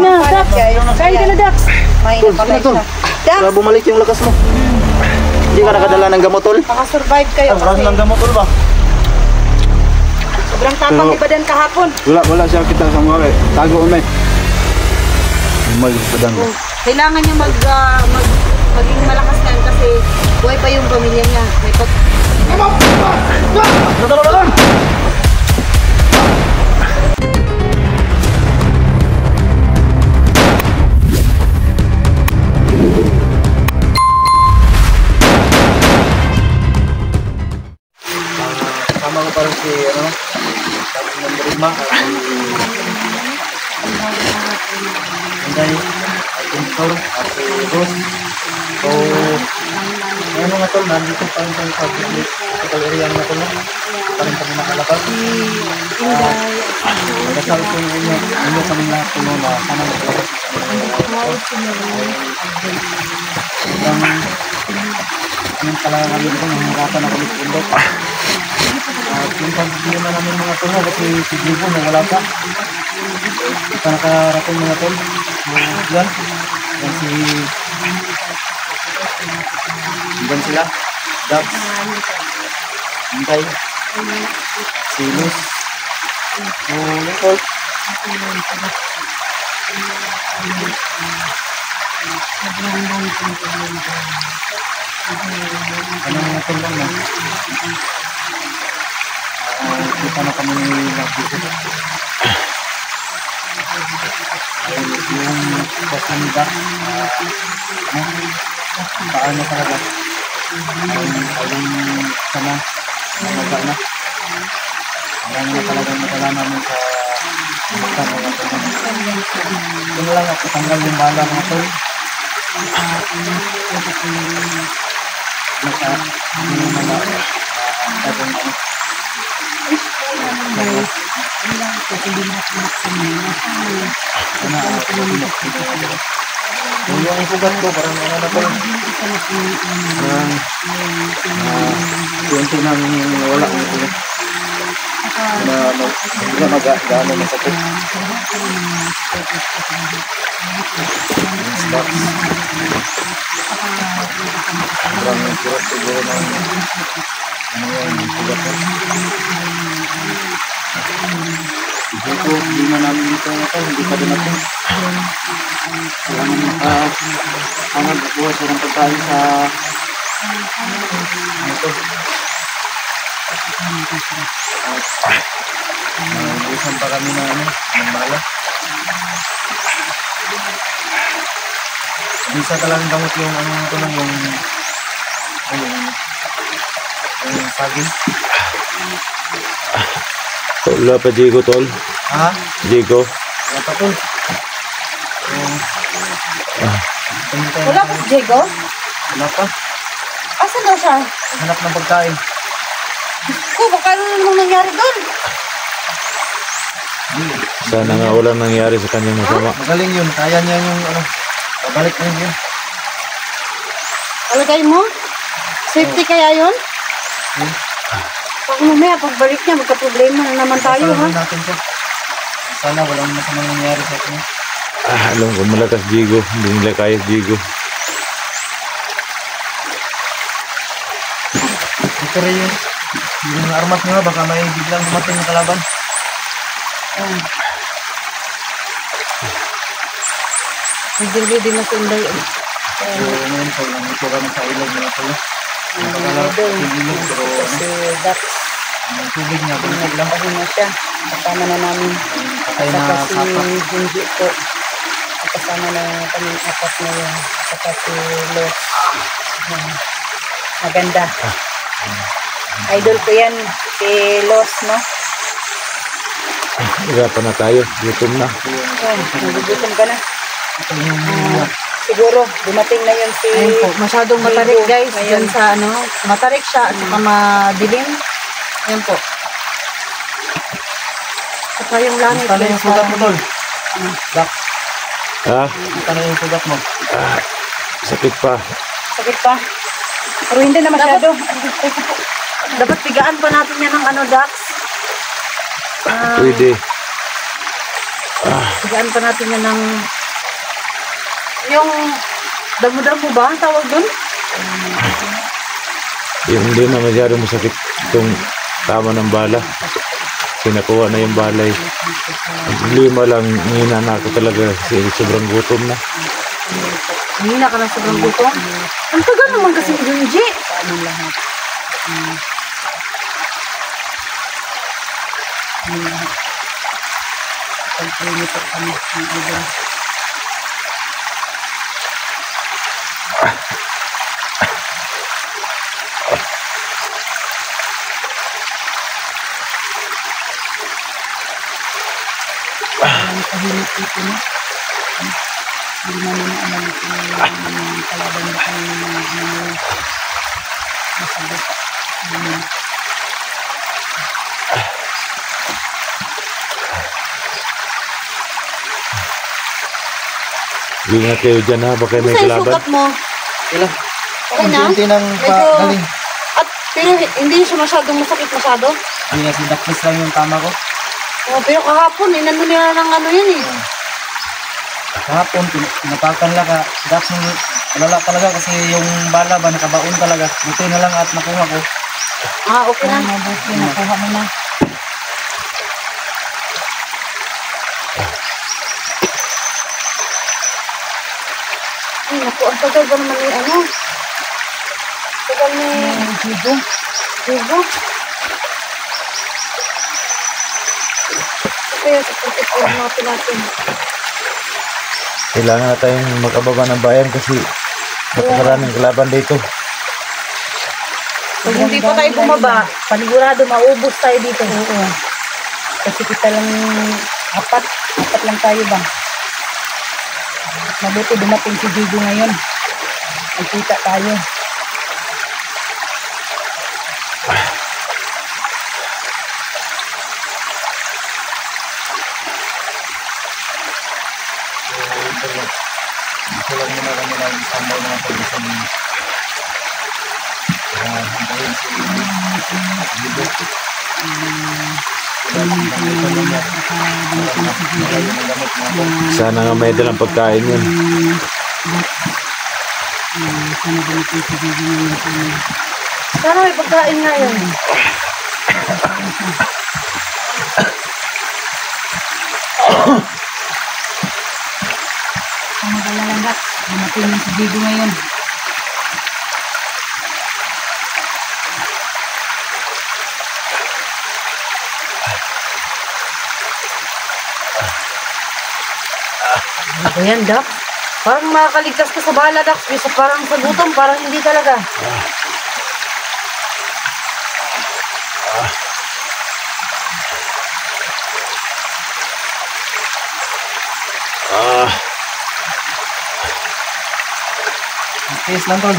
na, Dax. Kain ka na, Dax. Tol, sige na, Tol. Para bumalik yung lakas mo. Hindi ka nakadala ng gamot, Tol. Makasurvive kayo. Ang rasa ng gamot, Tol ba? Sobrang tapang ni Badan kahapon. Wala siya kita sa mga tago mo eh. Magpadang. Kailangan niya maging malakas na kasi buhay pa yung pamilya niya. May Sama ko parang si Rima Anday Pintor at si Ros. So ngayon mga tol, nandito pa rin tayo sa public hospital area mga tol, pa rin kami nakalapag. Dasal ko inyo kami lahat po na sana makalapag ang kailangan namin ito, mahirapan ako ng pundok. At yung pag-ibigyan na namin mga tol kasi si Diego na wala pa. Ito nakarating mga tol. Yan. Yan si... Yan sila. Dax. Hintay. Si Luz. So, yan tol. Ano mga tol lang na? Kita na kami nag-dito. Yung kasanida paano talaga ayun sana namaga na alam na talagang matala namin sa mata mga tol. Ito lang ako tanggal yung bala mga tol. Nasa hindi mga tabong ano yung isugat ko parang ano na parang kunti nang wala ko na mag-gaano na sa ito parang kurot siguro ng ano yung isugat ko. Dito, hindi na namin dito na ito, hindi pa din ako. Ang nagbuwas ng pagkain sa ito. Nagbuwasan pa kami ng bala. Bisa talagang gamot yung ito lang yung saging. Wala pa Diego tol. Ha? Diego. Wala pa tol. wala pa si Diego? Wala pa. Asan daw siya? Hanap ng pagkain. Baka ano namang nangyari doon? Sana nga walang nangyari sa kanyang masama. Magaling yun. Kaya niya yung pabalik na yun. Alagay mo? Safety kaya yun? Pag mamaya, pagbalik niya, magka-problema na naman tayo, ha? Natin siya. Sana walang masamang nangyari sa atin. Alam ko malakas Diego. Hindi nila kaya Diego. Ito rin yung armas nyo, baka may biglang dumating ng kalaban. Hindi na sunday. Ngayon po, ito kami sa ilog na ito. Kasi Dax, ang tubig niya, buntig lang. kasi na siya. Kasama na namin. Patay na Saka si kapa. Junji po. Kasama na kami apat na yun. Saka si Los. Maganda. Idol ko yan. Si Los, no? Hirapan na tayo. Gutom na. Nagugutom ka na. Siguro, dumating na yun si... Ayun po, masyadong matarik guys. Ngayon Diyan sa matarik siya at saka madilim. Ayun po. Saka yung langit. Ito na yung sugat mo, tol. Dax, Ha? ito na yung sugat mo. Sakit pa. Sakit pa. Pero hindi na masyado. Dapat pigaan pa natin yan ng Dax. Pwede. Sigaan pa natin yan ng... Yung damo-damo ba ang tawag dun? Yung hindi na masyadong masakit itong tama ng bala. Sinakuha na yung balay. Ang problema lang, hina na ako talaga kasi sobrang gutom na. Hina ka ng sobrang gutom. Ang tagal naman kasi yun, G. Ingat kayo dyan ha, baka may Saan yung kalaban. sukat mo? Ilan? Okay na? Unti ng Medyo- galing. At, pero hindi siya masyadong masakit masyado. Hindi kasi dakis lang yung tama ko. Oh, pero kahapon, inano nila ng ano yan eh. Kahapon, pinapakan lang ka. Dax mo, alala talaga kasi yung bala ba, nakabaon talaga. Buti na lang at nakuha ko. Ah, okay na. Mabuti, nakuha mo na. Ay, naku, ang tagal ba naman yung ano? Tagal ni... Digo. Digo. Kaya sa pagkakot natin. Kailangan na tayong mag-ababa ng bayan kasi napakaraming kalaban dito. Pag hindi pa tayo bumaba, panigurado maubos tayo dito. Oo. Kasi kita lang apat lang tayo ba? Mabuti dumating si Digo ngayon. Nagkita tayo. Ito lang muna kami lang sambay mga pag-isang hintayin si Libo. Sana nga may dalang pagkain yun. Sana may pagkain nga yun. Ang magalangat, dumating si Digo ngayon. Ano ba yan, Dax? Parang makakaligtas ka sa bala, Dax. Bisa parang sa gutom, parang hindi talaga. Ah, Tiis lang tol.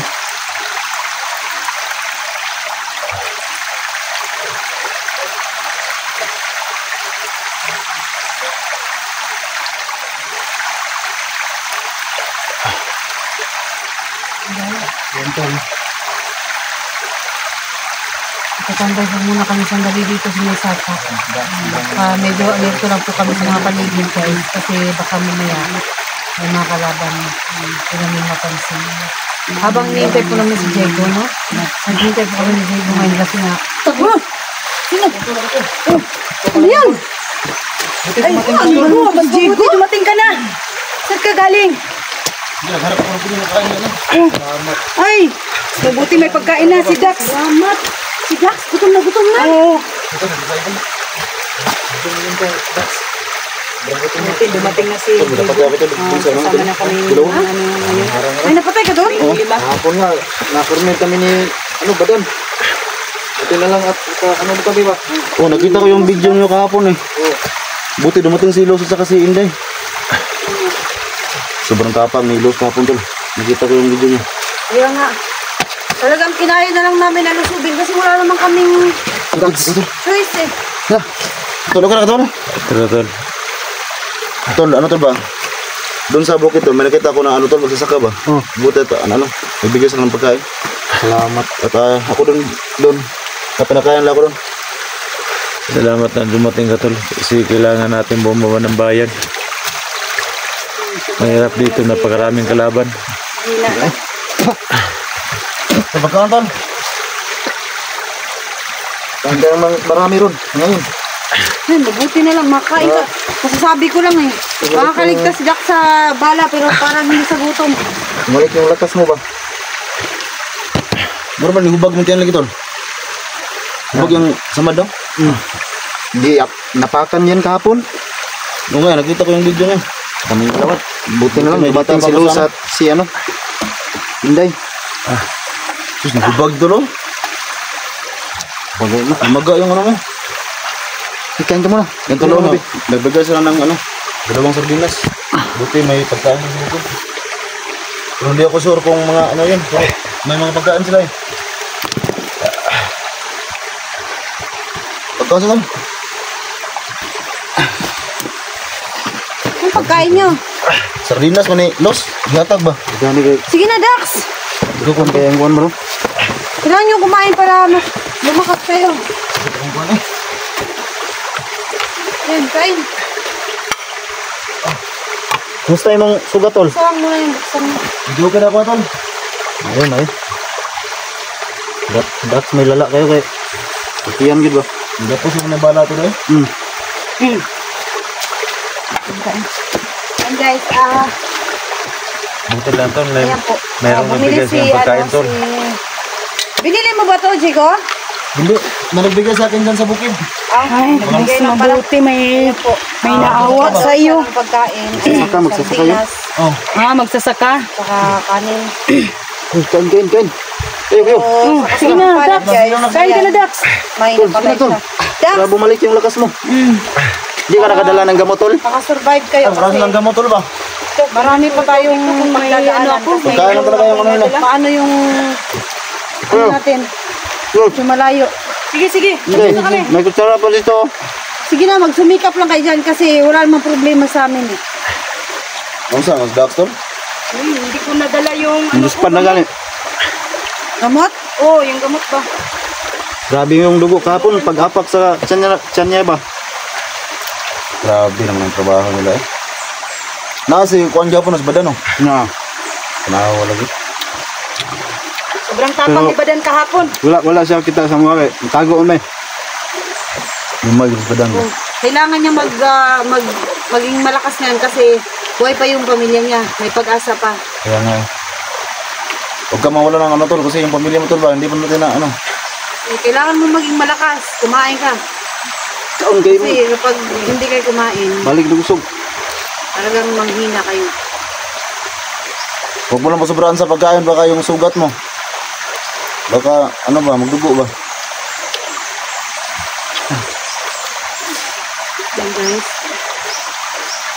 Yan tol. Tatambay po muna kami sandali dito sa may sapa. Medyo alerto lang po kami sa mga paligid, guys. Kasi baka mamaya may mga kalaban. Hindi namin mapansin. Habang nihintay po namin si Diego, no? Naghintay po kami ni Diego ngayon kasi nga. Sino? Ano yan? Ay, ano? Digo, dumating ka na. Saan ka galing? Harap ko na nakain na. Salamat. Ay, mabuti may pagkain na si Dax. Salamat! Si Dax, gutom na gutom na! Oo. Ito na nakain. Ito na yun tol. Dax. Buti, dumating na si Digo. Dapat ako ito. Kasama na kami. Ay, napatay ka doon? Oh, hapon nga, na-ferment kami ni, ano ba doon? Ito na lang at ano ba kami ba? Oh, nakita ko yung video niyo kahapon eh. Oh, Buti dumating si Los at saka si Inday. Sobrang tapang ni Los kahapon tol. Nakita ko yung video niya. Kaya nga. Talagang kinaya na lang namin na lusubin kasi wala naman kaming choice eh. Ha? Tol, okay na ka tol? tara tol. Tol, ano tol ba? Doon sa bukid tol, may nakita ko na ano tol, magsasaka ba? Oh. Buti ito, ano, ibigay sa ng pagkain. salamat. At ako doon, kapinakayan lang ako doon. Salamat na dumating ka tol. Kasi kailangan natin bumaba ng bayan. Mahirap dito, napakaraming kalaban. Sa pagkaan, tol. Hanggang marami ron. Ngayon. Ay, mabuti na lang, makain ka. Masasabi ko lang eh. Makakaligtas dak sa bala pero parang hindi sa gutom. Bumalik yung lakas mo ba? Normal, hubag mo tiyan lagi, tol. Hubag yung samad daw. Hindi, napakan yan kahapon. Oo nga, nakita ko yung video niya. Kami yung lawat. Buti na lang, may bating si Luz at si ano. Inday. Sus, nahubag tol, oh. Bagay na. Umaga yung ano mo. Ikain ka muna. Ganito lang, nagbigay sila ng ano, 2 sardinas. Buti may pagkain sa bukod. Pero hindi ako sure kung mga ano yun. Pero may mga pagkain sila eh. Pagkain sila. Yung pagkain nyo. Sardinas man eh. Los, gatag ba? Gani kay. Sige na, Dax. Ito kung kaya yung kuwan bro. Kailangan nyo kumain para lumakas kayo. Ang kuwan eh. Yan, kain. Kumusta yung mga sugat tol? Sawang mo na yung buksan mo. Video ka na ko tol. Ayun ay. That's may lala kayo kay. Iyan gid ba? Hindi po sa mga bala to eh. And guys, Buti lang, tol. ayan po. Mayroong Bumili nagbigay siyang pagkain, tol. Binili mo ba to, Chico? Hindi, nagbigay sa akin dyan sa bukid. Ay, Mas mabuti may naawa sa iyo. Ang pagkain. Magsasaka, magsasaka kayo? Sardinas, Oh. Magsasaka. saka kanin. Kain. Kayo. Saka Sige na, sumapal, Dax. guys. Kain ka na, Dax. May Tol, napalay sige na, tol. siya. Dax, Para bumalik yung lakas mo. Hindi ka nakadala ng gamot tol? makasurvive kayo Marami ng kasi gamot tol ba? marami pa tayong magdadaanan. Kasi Pagkain lang talaga yung ano nila. paano yung ano natin? Yung malayo. Sige. Hindi, may kutsara pa dito. Sige na, magsumikap lang kayo dyan kasi wala namang problema sa amin eh. Ano saan? Mas doctor? Hindi ko nadala yung Indus pa na galing. Gamot? yung gamot ba? Grabe yung dugo kahapon. Pag-apak sa tiyan niya ba? Grabe naman ang trabaho nila eh. Nasi, kuhan Japon sa badan oh. Na. Kanawa lagi. Sobrang tapang ni Badan kahapon. Wala siya kita sa mukha eh. Tago on eh. Lumag sa badan ba? Kailangan niya maging malakas ngayon kasi buhay pa yung pamilya niya. May pag-asa pa. Kaya nga eh. Huwag ka mawala ng ano tol kasi yung pamilya mo tol ba, hindi pa natin na ano. Eh, kailangan mo maging malakas. Kumain ka. Kaon kayo mo. Kasi kapag hindi kayo kumain, Balik na gusog. talagang manghina kayo. Huwag mo lang pasobrahan sa pagkain baka yung sugat mo. Baka ano ba, magdugo ba? Yan guys.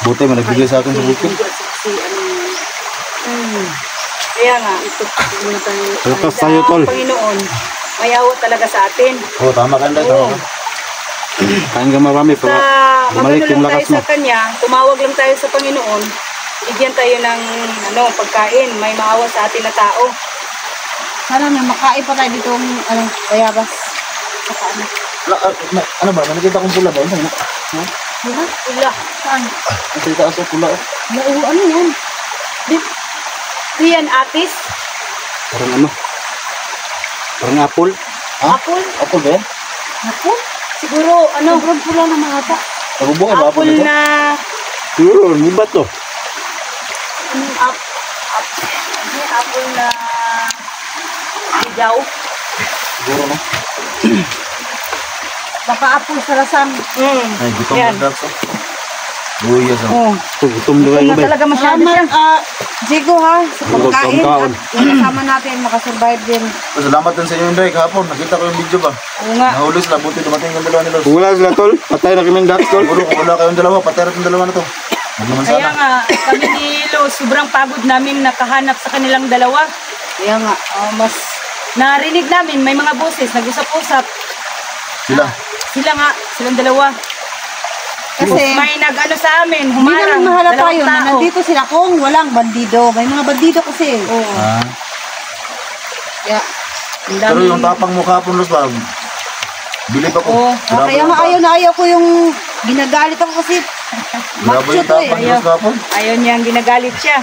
Buti man nagbigay sa akin sa bukid. Kasi ano, Kaya nga, ito muna tayo. Lakas tayo tol. Panginoon, mayawa talaga sa atin. Oo, tama ka na tama ka. Kain ka marami Sa para bumalik magano yung lang tayo lakas mo. sa Kanya, tumawag lang tayo sa Panginoon, bigyan tayo ng pagkain, may maawa sa atin na tao. Sana may makain pa tayo dito bayabas. Saka ano. Ano ba, nakikita kong pula ba? Ano? Diba? Ula. Saan? Nasa itaas yung pula. Ano yan? Riyan atis, Parang ano? Parang apple. Ha? apple, Apple ba yan? Ako? siguro Sobrang pula ng mga ata. Nabubuhay ba apple apple na, Siguro, hindi ba to? apple na higaw. Siguro no? Baka apple sa lasang. Ay, gutom Yan. na drugs oh. Buyas Oh, Gutom na ito na talaga masyado siya. Jigo ha, sa pagkain Kaon. at yung kasama natin makasurvive din. Salamat din sa inyo, Inday. Kahapon, nakita ko yung video ba? Oo nga. Nahuli sila, buti dumating yung dalawa nila. Kung wala sila tol, patay na kaming dax tol. Siguro kung wala kayong dalawa, patay rin yung dalawa na to. Huwag naman Kaya sana. nga, kami ni Lo, sobrang pagod namin nakahanap sa kanilang dalawa. Kaya nga, Mas narinig namin, may mga boses, nag-usap-usap. Sila. Silang dalawa. kasi May nag-ano sa amin, hindi humarang. naman mahalata dalawang yun na tao. nandito sila kung walang bandido. May mga bandido kasi. Oo. Ah. Kaya, Ang Pero dami. yung tapang mo kahapon, Los, ba? Bilib ako. Oo. Grabe kaya yung nga ayaw na ayaw ko yung ginagalit ako kasi Grabe yung tapang Diyos kapon. Ayaw niyang ginagalit siya.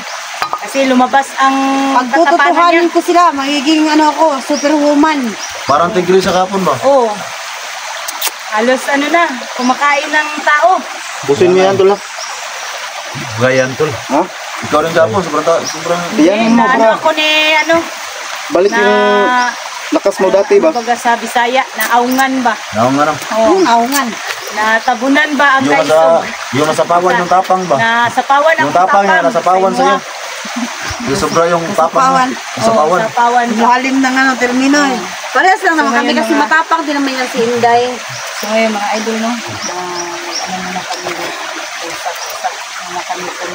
Kasi lumabas ang Pag katapanan niya. tututuhanin ko sila, magiging ako, superwoman. Parang tigre sa kapon ba? Oo. Halos kumakain ng tao. Busin mo yan, tol ha? Gayan tol. Ha? Ikaw rin kapon, sobrang... Eh, naano ako ni Balik na lakas mo dati kumbaga sa Bisaya, na aungan ba? Naong nga Oo. Aungan. Natabunan ba ang Yung kaisog? yung nasapawan yung tapang ba? Nasapawan ang Yung tapang niya, nasapawan Sa sa'yo. inyo. Yung sobra yung tapang mo. Nasapawan. Nasapawan. Nasapawan ka. Muhalim ng termino eh. Parehas lang naman So, kami ngayon kasi mga- matapang din naman yan si Inday. So ngayon mga idol no, muna kami usap-usap muna kami po.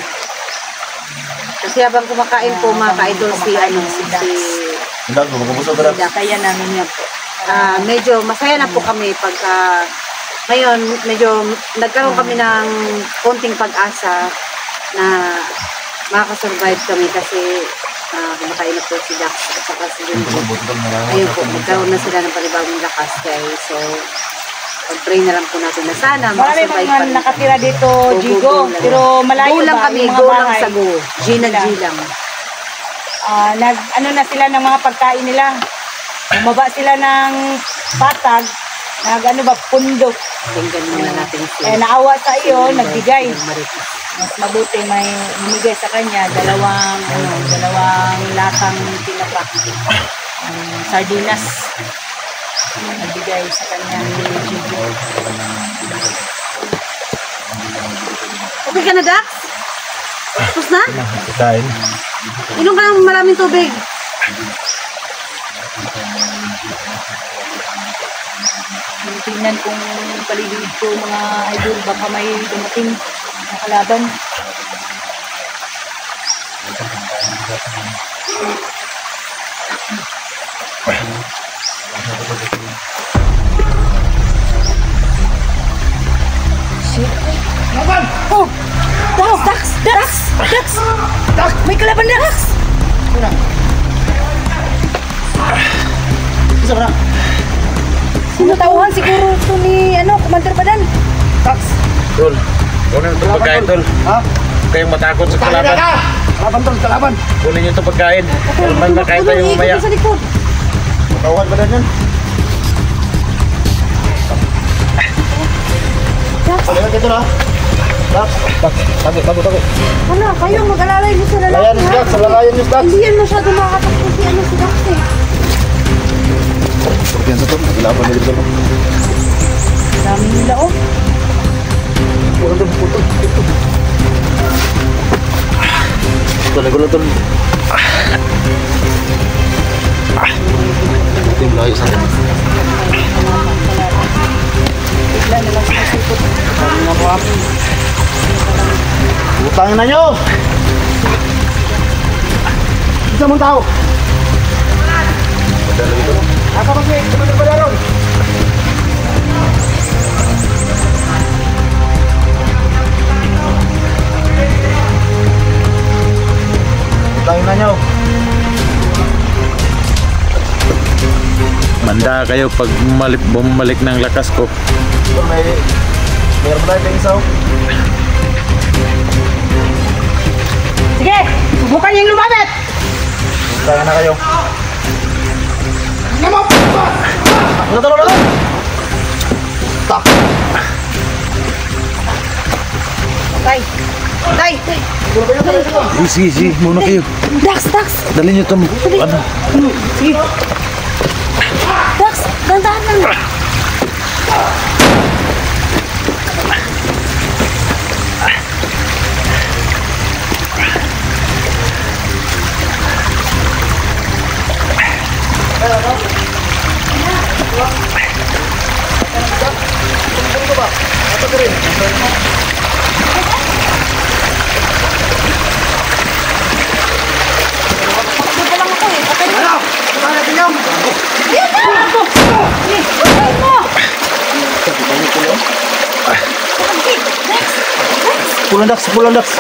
Kasi habang kumakain po mga ka-idol si Dax. Hindi ko, magkabusog ka na. Kaya namin yan po. medyo masaya na po kami pagka ngayon medyo nagkaroon kami ng konting pag-asa na makakasurvive kami kasi kumakain na po si Dax at saka si Junko. Ayun po, nagkaroon na sila ng panibagong lakas guys. So, pag-pray na lang po natin na sana Marami makasurvive pa mga rin nakatira kami. dito, Go, go, Jigo. go lang. Pero malayo Go lang ba kami, yung mga go lang bahay? sa go. G na G lang. Na sila ng mga pagkain nila. Bumaba sila ng patag, pundo. Tingnan muna natin si Naawa sa iyo, nagbigay. Marites. Mas mabuti may namigay sa kanya dalawang latang tinapa. Sardinas. Nagbigay sa kanya ni Jigo. Okay ka na, Dax? Tapos na? Kain. Inom ka ng maraming tubig. Tingnan kung paligid ko mga idol, baka may dumating na kalaban. Oh! Dax! May kalaban, Dax! Isa ba na? Sinutauhan siguro ito ni, Commander Badan. Tol. Kunin ito pagkain tol. Ha? Kayong matakot sa kalaban. Kalaban tol, kalaban. Kunin nyo ito pagkain. Kalaban na kain tayo mamaya. Sa likod. Tawad ba na yan? Palihan ka tol ha? Dax, tago. Ano, kayo mag-alalay niyo sa lalaki, Layan Dax, lalayan niyo Dax. Hindi yan masyado makakatakbo si Dax eh. Pagkiyan sa tol, nagilaban nila tol. Dami nila, oh. Tol, nagulo tol. Ito yung layo sa akin. Bigla na lang sumusipot. Utangin na nyo! Isa mong tao! Asa ba si Commander Balaron? Utangin na nyo! Manda kayo pag bumalik ng lakas ko. Ito mayroon ba tayo isaw? Sige! Subukan niyang lumapit! Utangin na kayo. Talo! Tak! Tay! Easy. Muna kayo. Dax! Dali nyo itong, Sige. Dax! Dandahan lang. Pulang Dax!